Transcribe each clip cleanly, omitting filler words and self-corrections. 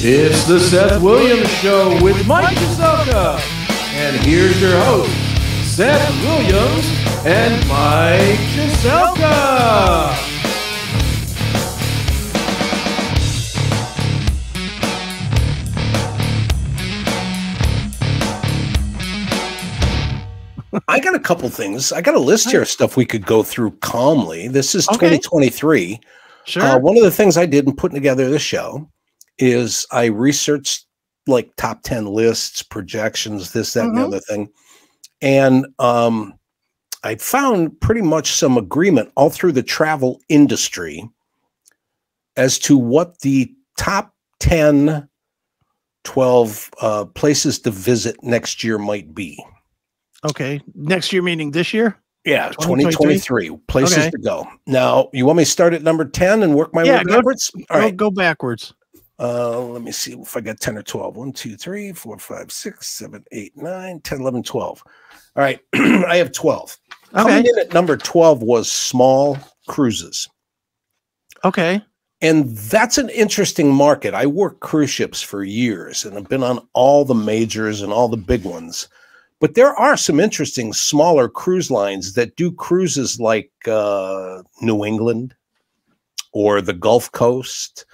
It's the Seth Williams Show with Mike CHESELKA. And here's your host, Seth Williams and Mike CHESELKA. I got a couple things. I got a list here of stuff we could go through calmly. This is 2023. Sure. One of the things I did in putting together this show is I researched like top 10 lists, projections, this, that, and the other thing. And I found pretty much some agreement all through the travel industry as to what the top 10, 12 places to visit next year might be. Okay. Next year, meaning this year? Yeah, 2023 places to go. Now, you want me to start at number 10 and work my way backwards? All right. Go backwards. Let me see if I got 10 or 12. 1, 2, 3, 4, 5, 6, 7, 8, 9, 10, 11, 12. All right. I have 12. Okay. Coming in at number 12 was small cruises. Okay. And that's an interesting market. I worked cruise ships for years and I've been on all the majors and all the big ones. But there are some interesting smaller cruise lines that do cruises like New England or the Gulf Coast,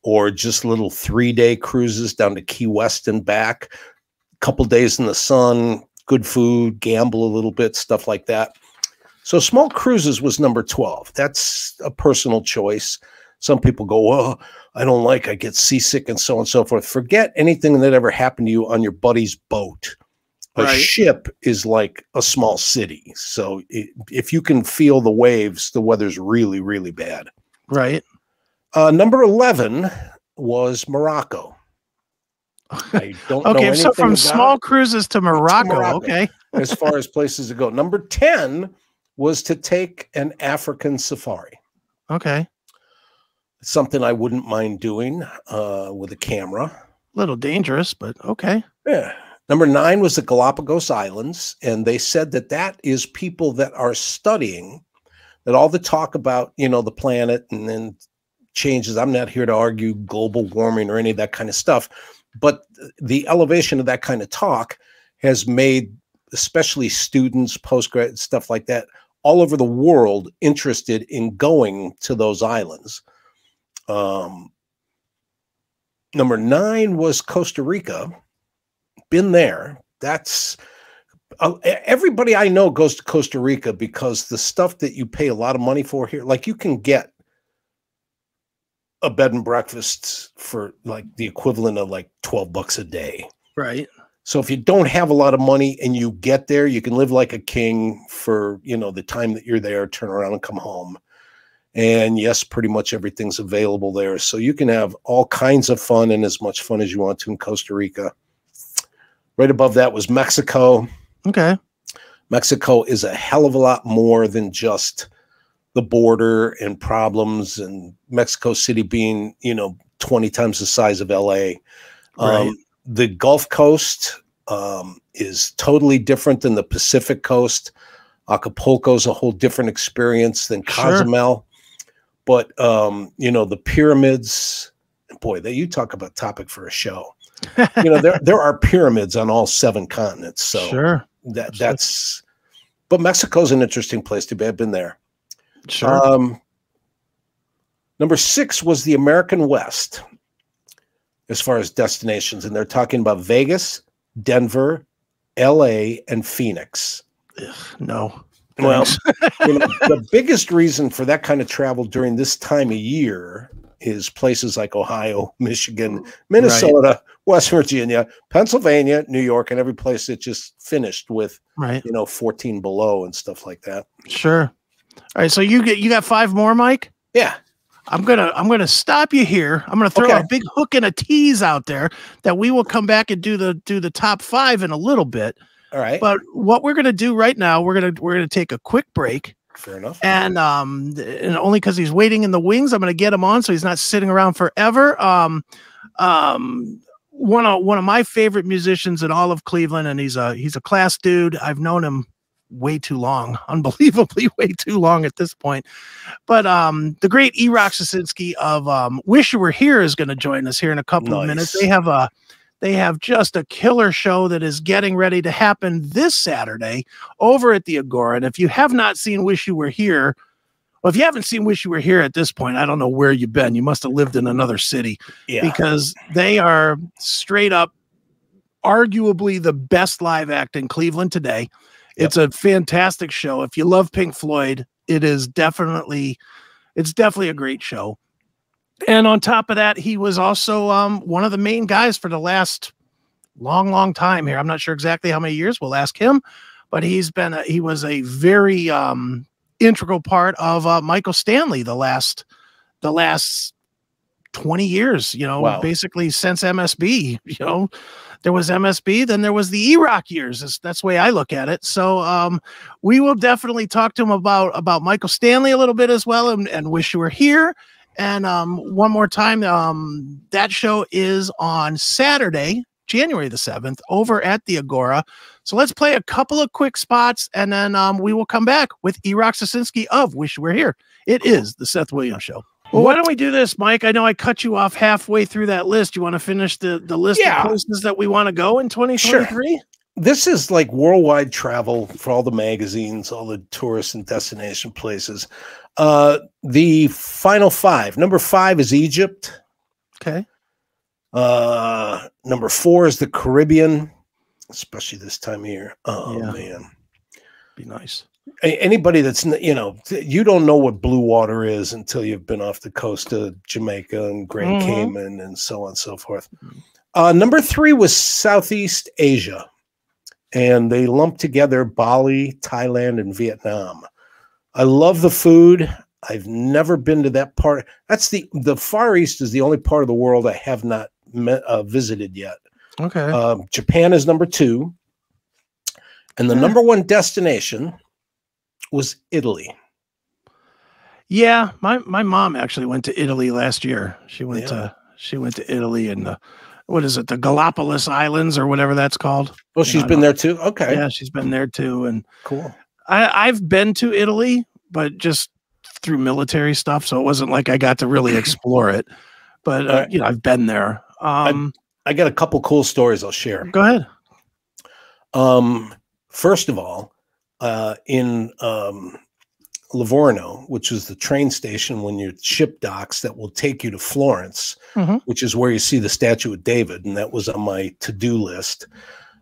or just little 3-day cruises down to Key West and back, a couple days in the sun, good food, gamble a little bit, stuff like that. So small cruises was number 12. That's a personal choice. Some people go, well, I get seasick and so on and so forth. Forget anything that ever happened to you on your buddy's boat. A ship is like a small city. So if you can feel the waves, the weather's really, really bad. Right. Number 11 was Morocco. I don't know anything so from about small cruises to Morocco. Okay. As far as places to go. Number 10 was to take an African safari. Okay. Something I wouldn't mind doing with a camera. A little dangerous, but okay. Yeah. Number 9 was the Galapagos Islands, and they said that that is people that are studying that all the talk about, you know, the planet and then changes. I'm not here to argue global warming or any of that kind of stuff, but the elevation of that kind of talk has made especially students, postgrad, stuff like that, all over the world interested in going to those islands. Number 9 was Costa Rica. Been there. That's everybody I know goes to Costa Rica because the stuff that you pay a lot of money for here, like you can get a bed and breakfast for like the equivalent of like $12 a day. Right. So if you don't have a lot of money and you get there, you can live like a king for, you know, the time that you're there, turn around and come home. And yes, pretty much everything's available there. So you can have all kinds of fun and as much fun as you want to in Costa Rica. Right above that was Mexico. Okay. Mexico is a hell of a lot more than just the border and problems, and Mexico City being, you know, 20 times the size of LA. Right. The Gulf Coast is totally different than the Pacific Coast. Acapulco is a whole different experience than Cozumel. But, you know, the pyramids, boy, you talk about topic for a show. You know, there are pyramids on all 7 continents. So that's, but Mexico's an interesting place to be. I've been there. Sure. Number 6 was the American West as far as destinations. And they're talking about Vegas, Denver, LA, and Phoenix. Ugh, no. Well, you know, the biggest reason for that kind of travel during this time of year is places like Ohio, Michigan, Minnesota, West Virginia, Pennsylvania, New York, and every place that just finished with, you know, 14 below and stuff like that. Sure. All right. So you got 5 more, Mike? Yeah. I'm gonna stop you here. I'm gonna throw a big hook and a tease out there that we will come back and do the top 5 in a little bit. All right. But what we're gonna do right now, we're gonna take a quick break. Fair enough. And only because he's waiting in the wings, I'm gonna get him on so he's not sitting around forever. One of my favorite musicians in all of Cleveland, and he's a class dude. I've known him way too long, unbelievably way too long at this point. But the great E-Rock Sosinski of Wish You Were Here is going to join us here in a couple of minutes. They have just a killer show that is getting ready to happen this Saturday over at the Agora. And if you have not seen Wish You Were Here, well, if you haven't seen Wish You Were Here at this point, I don't know where you've been. You must have lived in another city, because they are straight up arguably the best live act in Cleveland today. It's a fantastic show. If you love Pink Floyd, it's definitely a great show. And on top of that, he was also one of the main guys for the last long time here. I'm not sure exactly how many years. We'll ask him, but he was a very integral part of Michael Stanley the last 20 years, basically since MSB. There was MSB, then there was the E-Rock years. That's the way I look at it. So we will definitely talk to him about Michael Stanley a little bit as well, and Wish You Were Here. And one more time, that show is on Saturday, January the 7th, over at the Agora. So let's play a couple of quick spots, and then we will come back with E-Rock Sosinski of Wish You Were Here. It is the Seth Williams Show. Well, why don't we do this, Mike? I know I cut you off halfway through that list. You want to finish the list of places that we want to go in 2023? Sure. This is like worldwide travel for all the magazines, all the tourist and destination places. The final 5. Number 5 is Egypt. Okay. Number 4 is the Caribbean, especially this time of year. Oh, man. Be nice. Anybody that's, you don't know what blue water is until you've been off the coast of Jamaica and Grand Cayman and so on and so forth. Number 3 was Southeast Asia, and they lumped together Bali, Thailand, and Vietnam. I love the food. I've never been to that part. That's the Far East is the only part of the world I have not visited yet. Okay. Japan is number 2. And the number 1 destination was Italy. Yeah, my mom actually went to Italy last year. She went to Italy and what is it, the Galapagos Islands or whatever that's called. Oh, she's been there too? Okay. Yeah, she's been there too. And cool. I've been to Italy, but just through military stuff, so it wasn't like I got to really explore it. But I've been there. I got a couple cool stories I'll share. Go ahead. First of all, in Livorno, which is the train station when your ship docks that will take you to Florence, which is where you see the statue of David, and that was on my to-do list.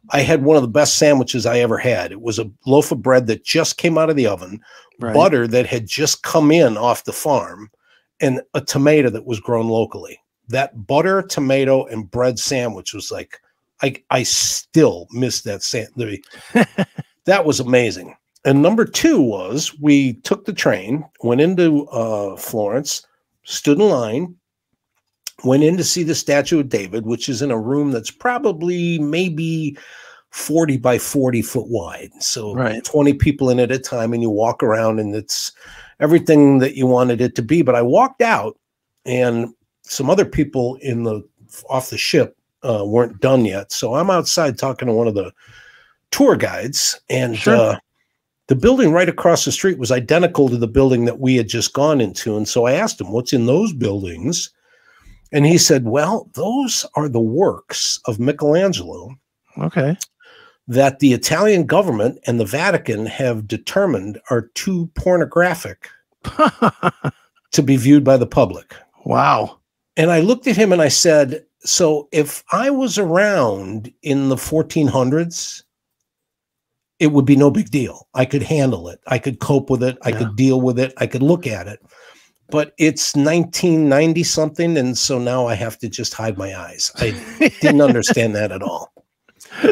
I had one of the best sandwiches I ever had. It was a loaf of bread that just came out of the oven, butter that had just come in off the farm, and a tomato that was grown locally. That butter, tomato, and bread sandwich was like, I still miss that sandwich. That was amazing. And number 2 was we took the train, went into Florence, stood in line, went in to see the statue of David, which is in a room that's probably maybe 40 by 40 foot wide. So 20 people in it at a time, and you walk around and it's everything that you wanted it to be. But I walked out, and some other people off the ship weren't done yet. So I'm outside talking to one of the tour guides, and the building right across the street was identical to the building that we had just gone into. And so I asked him, what's in those buildings? And he said, well, those are the works of Michelangelo. Okay. That the Italian government and the Vatican have determined are too pornographic to be viewed by the public. Wow. And I looked at him and I said, so if I was around in the 1400s, it would be no big deal. I could handle it. I could cope with it. I could deal with it. I could look at it. But it's 1990 something. And so now I have to just hide my eyes. I didn't understand that at all.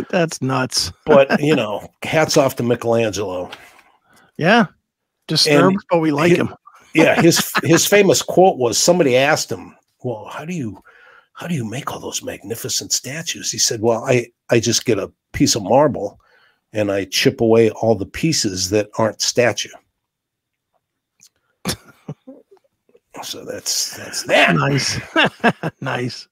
That's nuts. But, hats off to Michelangelo. Yeah. Disturbed, but we like him. Yeah. His famous quote was, somebody asked him, well, how do you make all those magnificent statues? He said, well, I just get a piece of marble and I chip away all the pieces that aren't statue. So that's that. Nice. Nice.